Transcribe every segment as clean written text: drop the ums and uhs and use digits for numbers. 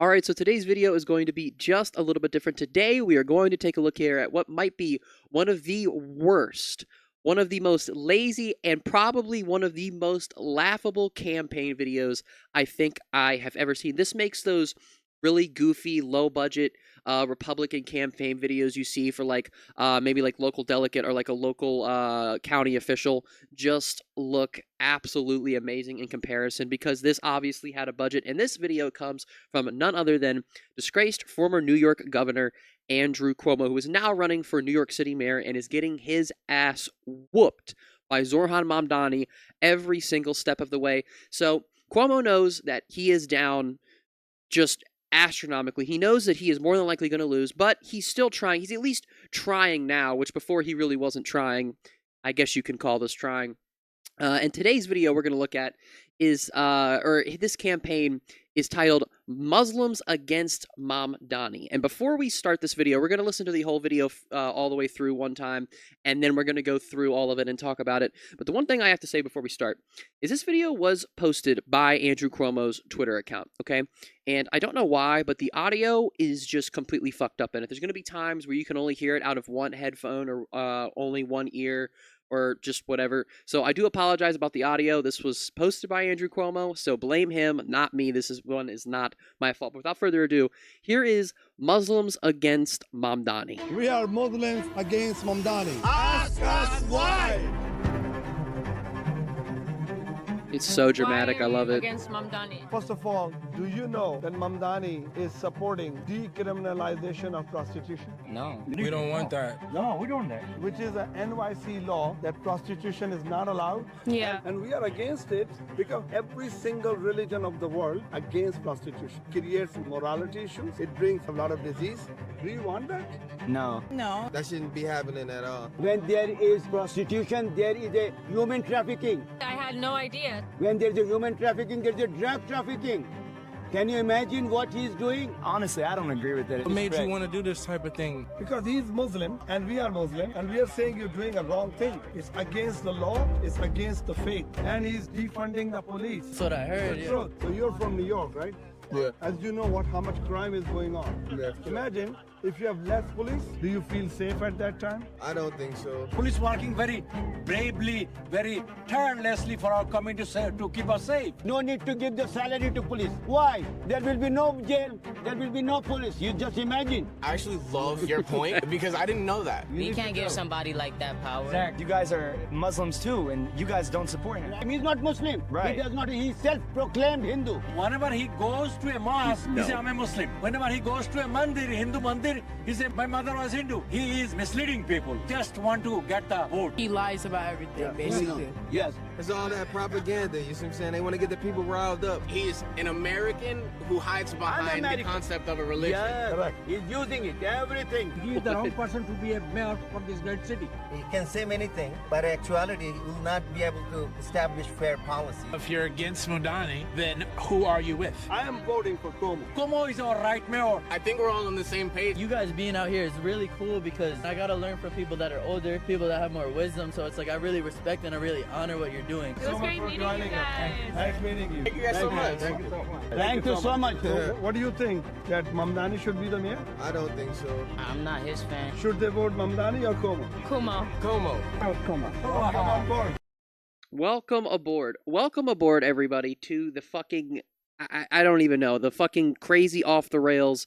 All right, so today's video is going to be just a little bit different. Today, we are going to take a look here at what might be one of the worst, one of the most lazy, and probably one of the most laughable campaign videos I think I have ever seen. This makes those really goofy, low-budget Republican campaign videos you see for maybe like local delegate or like a local county official just look absolutely amazing in comparison, because this obviously had a budget. And this video comes from none other than disgraced former New York Governor Andrew Cuomo, who is now running for New York City mayor and is getting his ass whooped by Zoran Mamdani every single step of the way. So Cuomo knows that he is down just astronomically. He knows that he is more than likely going to lose, but he's still trying. He's at least trying now, which before he really wasn't trying. I guess you can call this trying. And today's video we're going to look at is, this campaign is titled Muslims Against Mamdani. And before we start this video, we're going to listen to the whole video all the way through one time, and then we're going to go through all of it and talk about it. But the one thing I have to say before we start is this video was posted by Andrew Cuomo's Twitter account, okay? And I don't know why, but the audio is just completely fucked up in it. There's going to be times where you can only hear it out of one headphone or only one ear, or just whatever. So I do apologize about the audio. This was posted by Andrew Cuomo, so blame him, not me. This is not my fault. But without further ado, here is Muslims Against Mamdani. We are Muslims against Mamdani. Ask us why. It's so dramatic. I love it. Against Mamdani. First of all, do you know that Mamdani is supporting decriminalization of prostitution? No. We don't want that. No, we don't want that. Which is an NYC law that prostitution is not allowed. Yeah. And we are against it because every single religion of the world against prostitution creates morality issues. It brings a lot of disease. Do you want that? No. No. That shouldn't be happening at all. When there is prostitution, there is a human trafficking. I had no idea. When there is a human trafficking, there is a drug trafficking. Can you imagine what he's doing? Honestly, I don't agree with that. What made you want to do this type of thing? Because he's Muslim and we are Muslim, and we are saying you're doing a wrong thing. It's against the law, it's against the faith, and he's defunding the police. That's what I heard. Yeah. So you're from New York, right? Yeah. As you know how much crime is going on. Yeah. Imagine if you have less police, do you feel safe at that time? I don't think so. Police working very bravely, very tirelessly for our community to keep us safe. No need to give the salary to police. Why? There will be no jail. There will be no police. You just imagine. I actually love your point because I didn't know that. We can't give somebody like that power. Zach, you guys are Muslims too, and you guys don't support him. He's not Muslim. Right. He does not. He's self-proclaimed Hindu. Whenever he goes to a mosque, he says, I'm a Muslim. Whenever he goes to a mandir, Hindu mandir, he says, my mother was Hindu. He is misleading people. Just want to get the vote. He lies about everything, basically. Yes. It's all that propaganda, you see what I'm saying? They want to get the people riled up. He's an American who hides behind the concept of a religion. Yes. Correct. He's using it, everything. He is the wrong person to be a mayor for this great city. He can say many things, but actuality he will not be able to establish fair policy. If you're against Mamdani, then who are you with? I am voting for Cuomo. Cuomo is our right mayor. I think we're all on the same page. You guys being out here is really cool because I gotta learn from people that are older, people that have more wisdom. So it's like I really respect and I really honor what you're doing. It was great meeting you guys. Nice meeting you. Thank you guys so much. Thank you so much. Thank you so much. So, what do you think? That Mamdani should be the mayor? I don't think so. I'm not his fan. Should they vote Mamdani or Cuomo? Cuomo. Como. Come on board. Welcome aboard. Welcome aboard, everybody, to the fucking, I don't even know, the fucking crazy off-the-rails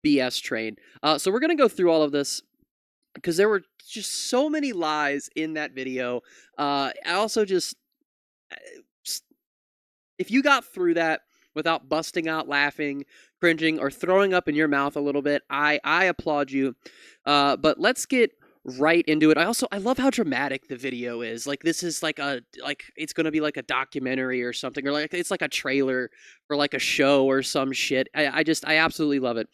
BS train. So we're going to go through all of this because there were just so many lies in that video. I also just, if you got through that without busting out laughing, cringing, or throwing up in your mouth a little bit, I applaud you. But let's get right into it. I love how dramatic the video is. Like, this is like it's gonna be like a documentary or something, or like it's like a trailer for like a show or some shit. I absolutely love it.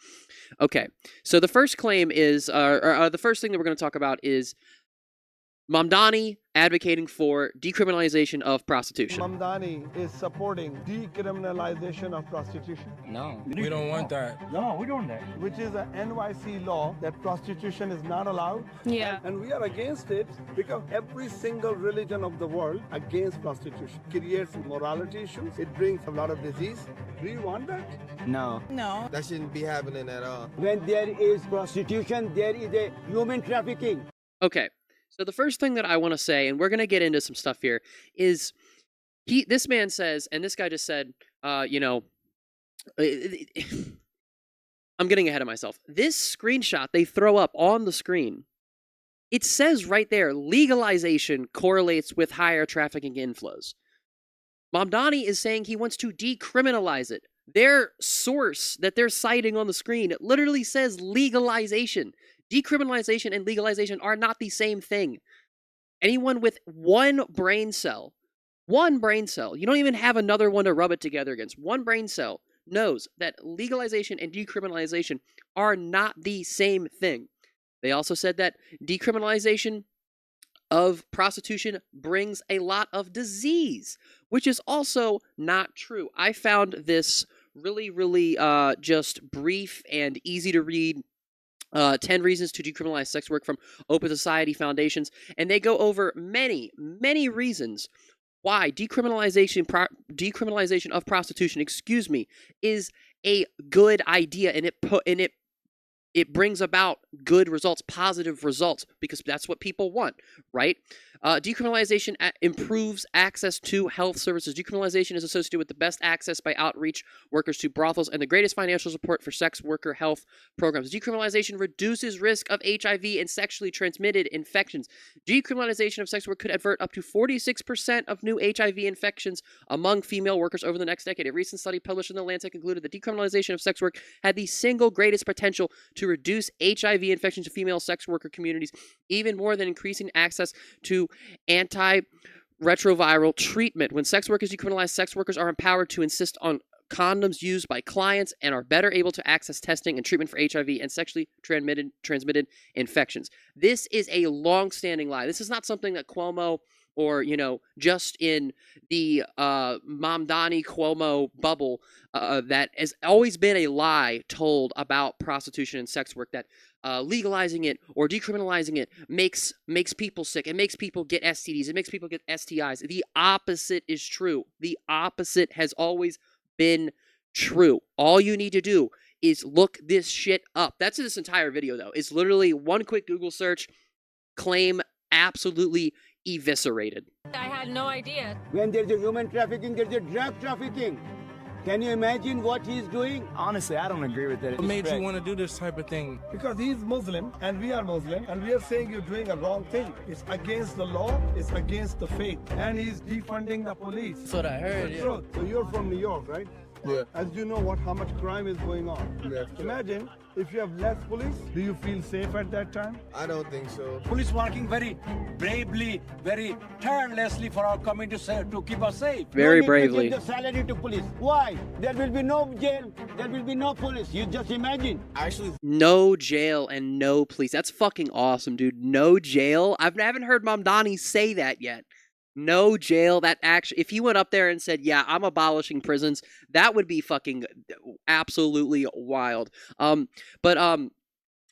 Okay, so the first claim is, the first thing that we're gonna talk about is Mamdani advocating for decriminalization of prostitution. Mamdani is supporting decriminalization of prostitution. No. We don't want that. No, we don't that. Which is an NYC law that prostitution is not allowed. Yeah. And we are against it because every single religion of the world against prostitution creates morality issues. It brings a lot of disease. Do you want that? No. No. That shouldn't be happening at all. When there is prostitution, there is a human trafficking. Okay, so the first thing that I want to say, and we're going to get into some stuff here, is this man says, and this guy just said, I'm getting ahead of myself. This screenshot they throw up on the screen, it says right there, legalization correlates with higher trafficking inflows. Mamdani is saying he wants to decriminalize it. Their source that they're citing on the screen literally says legalization. Decriminalization and legalization are not the same thing. Anyone with one brain cell, you don't even have another one to rub it together against, one brain cell knows that legalization and decriminalization are not the same thing. They also said that decriminalization of prostitution brings a lot of disease, which is also not true. I found this really just brief and easy to read 10 Reasons to Decriminalize Sex Work from Open Society Foundations, and they go over many reasons why decriminalization of prostitution, is a good idea, and it brings about good results, positive results, because that's what people want, right? Decriminalization improves access to health services. Decriminalization is associated with the best access by outreach workers to brothels and the greatest financial support for sex worker health programs. Decriminalization reduces risk of HIV and sexually transmitted infections. Decriminalization of sex work could avert up to 46% of new HIV infections among female workers over the next decade. A recent study published in The Lancet concluded that decriminalization of sex work had the single greatest potential to reduce HIV infections in female sex worker communities, even more than increasing access to antiretroviral treatment. When sex work is decriminalized, sex workers are empowered to insist on condoms used by clients and are better able to access testing and treatment for HIV and sexually transmitted infections. This is a long-standing lie. This is not something that Cuomo or, just in the Mamdani Cuomo bubble that has always been a lie told about prostitution and sex work, that legalizing it or decriminalizing it makes people sick. It makes people get STDs. It makes people get STIs. The opposite is true. The opposite has always been true. All you need to do is look this shit up. That's this entire video, though. It's literally one quick Google search, claim absolutely eviscerated. I had no idea. When there's a human trafficking, there's a drug trafficking. Can you imagine what he's doing? Honestly, I don't agree with it. What made you want to do this type of thing? Because he's Muslim and we are Muslim and we are saying you're doing a wrong thing. It's against the law, it's against the faith. And he's defunding the police. That's what I heard. Yeah. So you're from New York, right? Yeah. As you know how much crime is going on. Yeah. Imagine if you have less police, do you feel safe at that time? I don't think so. Police working very bravely, very tirelessly for our community to keep us safe. Very No need to bravely. give the salary to police. Why? There will be no jail. There will be no police. You just imagine. Actually, No jail and no police. That's fucking awesome, dude. No jail. I haven't heard Mamdani say that yet. No jail. That actually, if he went up there and said, "Yeah, I'm abolishing prisons," that would be fucking absolutely wild.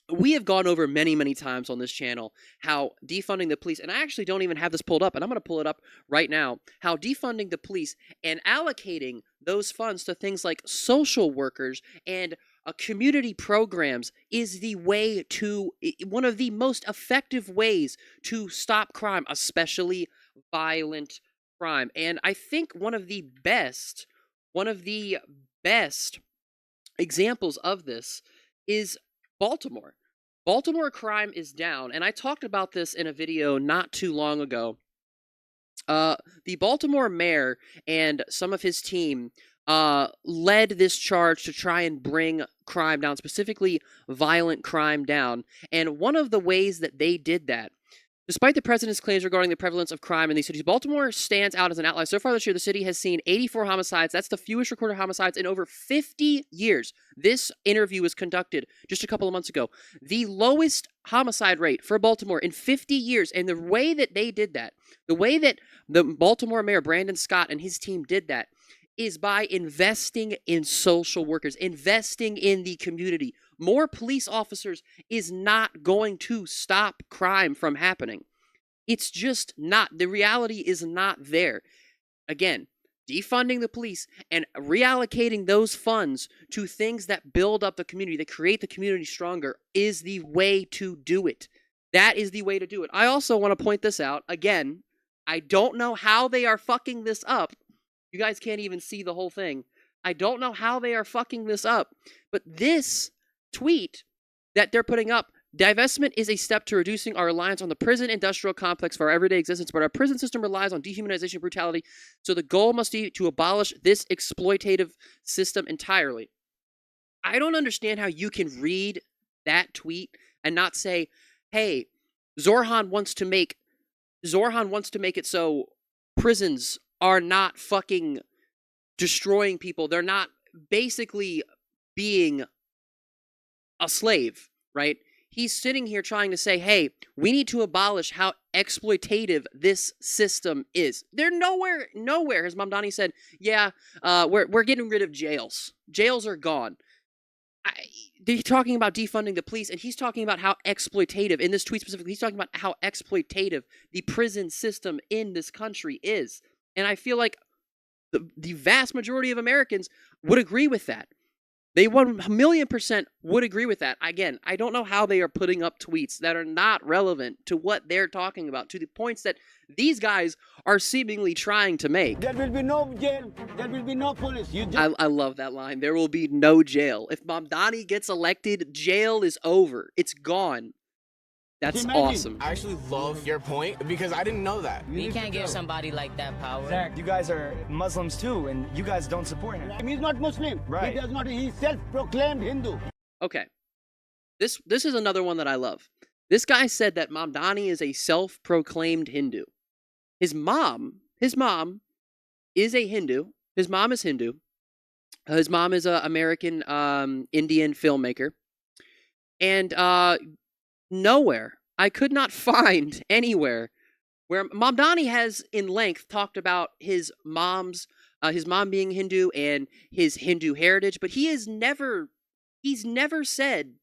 We have gone over many times on this channel how defunding the police, and I actually don't even have this pulled up, and I'm going to pull it up right now, how defunding the police and allocating those funds to things like social workers and community programs is the way to, one of the most effective ways to stop crime, especially violent crime. And I think one of the best examples of this is Baltimore. Baltimore crime is down, and I talked about this in a video not too long ago. The Baltimore mayor and some of his team led this charge to try and bring crime down, specifically violent crime down. And one of the ways that they did that Despite the president's claims regarding the prevalence of crime in these cities, Baltimore stands out as an outlier. So far this year, the city has seen 84 homicides. That's the fewest recorded homicides in over 50 years. This interview was conducted just a couple of months ago. The lowest homicide rate for Baltimore in 50 years. And the way that they did that, the way that the Baltimore mayor, Brandon Scott, and his team did that, is by investing in social workers, investing in the community. More police officers is not going to stop crime from happening. It's just not. The reality is not there. Again, defunding the police and reallocating those funds to things that build up the community, that create the community stronger, is the way to do it. That is the way to do it. I also want to point this out. Again, I don't know how they are fucking this up. You guys can't even see the whole thing. I don't know how they are fucking this up. But this tweet that they're putting up, divestment is a step to reducing our reliance on the prison industrial complex for our everyday existence, but our prison system relies on dehumanization and brutality, so the goal must be to abolish this exploitative system entirely. I don't understand how you can read that tweet and not say, hey, Zorhan wants to make it so prisons are not fucking destroying people. They're not basically being a slave, right? He's sitting here trying to say, hey, we need to abolish how exploitative this system is. They're nowhere has Mamdani said, yeah, we're getting rid of jails. Jails are gone. They're talking about defunding the police, and he's talking about how exploitative, in this tweet specifically, he's talking about how exploitative the prison system in this country is. And I feel like the vast majority of Americans would agree with that. They 1,000,000% would agree with that. Again, I don't know how they are putting up tweets that are not relevant to what they're talking about, to the points that these guys are seemingly trying to make. There will be no jail. There will be no police. I love that line. There will be no jail. If Mamdani gets elected, jail is over. It's gone. That's awesome. I actually love your point because I didn't know that. You can't give somebody like that power. Zach, you guys are Muslims too, and you guys don't support him. He's not Muslim. Right. He does not. He's self-proclaimed Hindu. Okay. This is another one that I love. This guy said that Mamdani is a self-proclaimed Hindu. His mom is a Hindu. His mom is Hindu. His mom is an American Indian filmmaker. And nowhere, I could not find anywhere where Mamdani has in length talked about his mom being Hindu and his Hindu heritage, but he's never said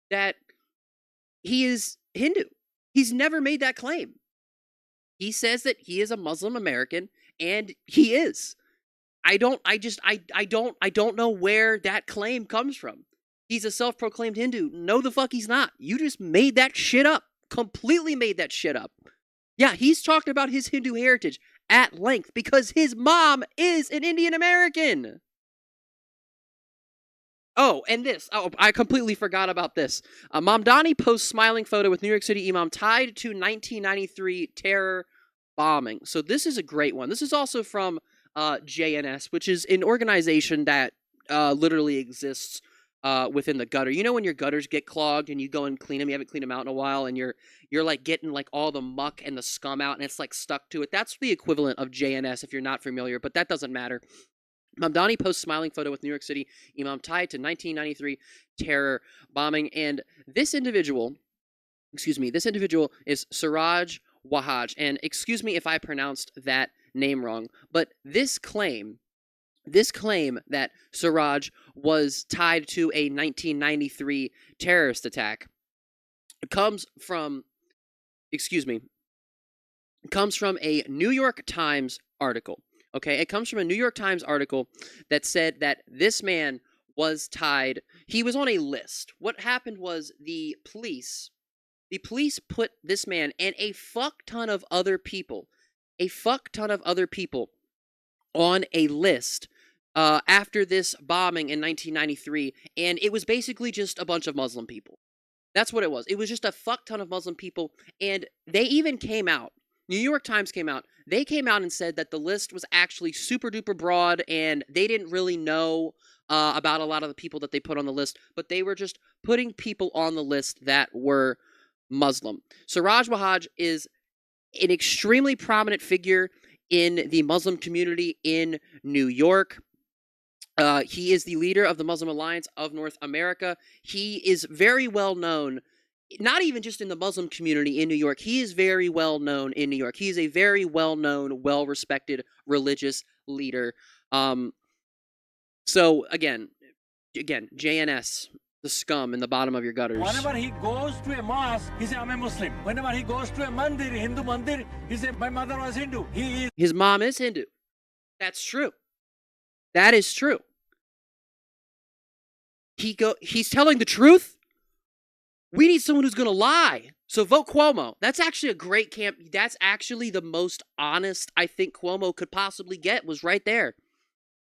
that he is Hindu. He's never made that claim. He says that he is a Muslim American, and he is. I don't know where that claim comes from. He's a self-proclaimed Hindu. No, the fuck he's not. You just made that shit up. Completely made that shit up. Yeah, he's talked about his Hindu heritage at length because his mom is an Indian American. Oh, and this. Oh, I completely forgot about this. Mamdani posts smiling photo with New York City imam tied to 1993 terror bombing. So this is a great one. This is also from JNS, which is an organization that literally exists within the gutter. You know when your gutters get clogged and you go and clean them, you haven't cleaned them out in a while, and you're like getting like all the muck and the scum out, and it's like stuck to it. That's the equivalent of JNS if you're not familiar, but that doesn't matter. Mamdani posts smiling photo with New York City imam tied to 1993 terror bombing, and this individual is Suraj Wahaj, and excuse me if I pronounced that name wrong, but this claim that Suraj was tied to a 1993 terrorist attack comes from a New York Times article. Okay, it comes from a New York Times article that said that this man was tied. He was on a list. What happened was the police put this man and a fuck ton of other people on a list after this bombing in 1993, and it was basically just a bunch of Muslim people. That's what it was. It was just a fuck ton of Muslim people, and they even came out. New York Times came out. They came out and said that the list was actually super duper broad, and they didn't really know about a lot of the people that they put on the list, but they were just putting people on the list that were Muslim. Siraj Wahhaj is an extremely prominent figure in the Muslim community in New York. He is the leader of the Muslim Alliance of North America. He is very well known, not even just in the Muslim community in New York. He is very well known in New York. He is a very well known, well respected religious leader. So again, JNS, the scum in the bottom of your gutters. Whenever he goes to a mosque, he says, I'm a Muslim. Whenever he goes to a mandir, Hindu mandir, he says, my mother was Hindu. His mom is Hindu. That's true. That is true. He's telling the truth. We need someone who's going to lie. So vote Cuomo. That's actually a great camp. That's actually the most honest I think Cuomo could possibly get, was right there.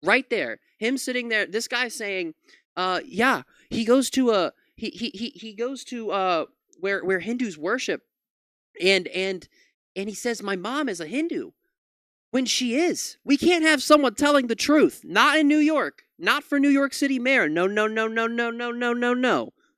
Right there. Him sitting there, this guy saying, yeah, he goes to he goes to where Hindus worship, and he says my mom is a Hindu when she is. We can't have someone telling the truth. Not in New York. Not for New York City mayor. No.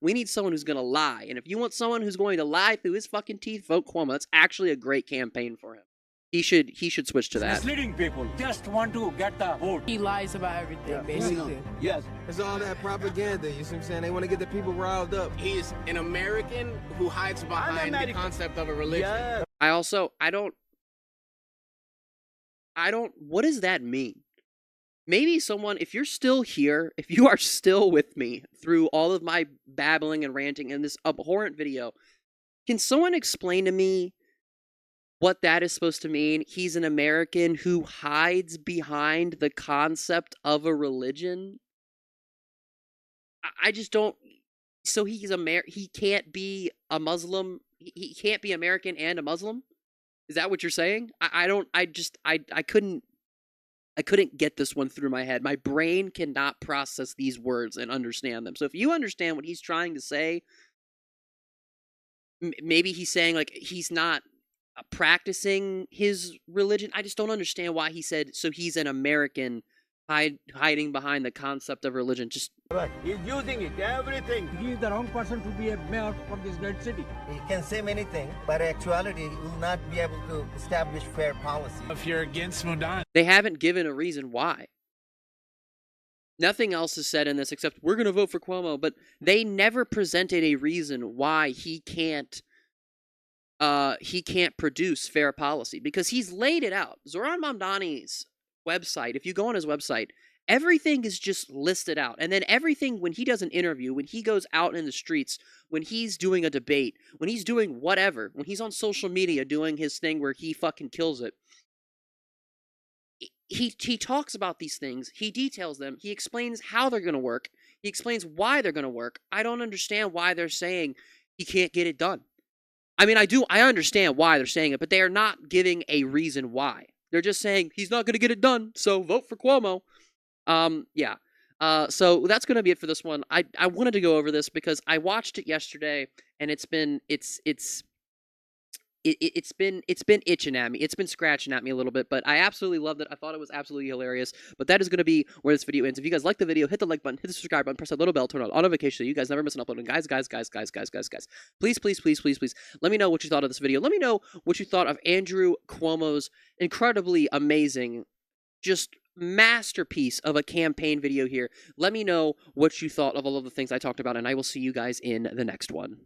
We need someone who's going to lie. And if you want someone who's going to lie through his fucking teeth, vote Cuomo. That's actually a great campaign for him. He should switch to that. Misleading people. Just want to get the vote. He lies about everything, basically. Yes. It's all that propaganda, you see what I'm saying? They want to get the people riled up. He's an American who hides behind the concept of a religion. Yeah. I don't, what does that mean? Maybe someone, if you're still here, if you are still with me through all of my babbling and ranting in this abhorrent video, can someone explain to me what that is supposed to mean? He's an American who hides behind the concept of a religion? I just don't... So he can't be a Muslim? He can't be American and a Muslim? Is that what you're saying? I couldn't get this one through my head. My brain cannot process these words and understand them. So if you understand what he's trying to say, maybe he's saying, like, he's not practicing his religion. I just don't understand why he said, so he's an American hiding behind the concept of religion. Just Right. He's using it, everything. He is the wrong person to be a mayor for this great city. He can say many things, but actuality, he will not be able to establish fair policy. If you're against Mudan, they haven't given a reason why. Nothing else is said in this except we're going to vote for Cuomo, but they never presented a reason why he can't produce fair policy, because he's laid it out. Zoran Mamdani's website, if you go on his website, everything is just listed out. And then everything, when he does an interview, when he goes out in the streets, when he's doing a debate, when he's doing whatever, when he's on social media doing his thing where he fucking kills it, he talks about these things, he details them, he explains how they're going to work, he explains why they're going to work. I don't understand why they're saying he can't get it done. I mean, I understand why they're saying it, but they are not giving a reason why. They're just saying he's not going to get it done, so vote for Cuomo. Yeah. So that's going to be it for this one. I wanted to go over this because I watched it yesterday, and it's been itching at me. It's been scratching at me a little bit, but I absolutely loved it. I thought it was absolutely hilarious. But that is going to be where this video ends. If you guys like the video, hit the like button, hit the subscribe button, press that little bell, turn on notifications so you guys never miss an upload. And guys, please, let me know what you thought of this video. Let me know what you thought of Andrew Cuomo's incredibly amazing, just masterpiece of a campaign video here. Let me know what you thought of all of the things I talked about, and I will see you guys in the next one.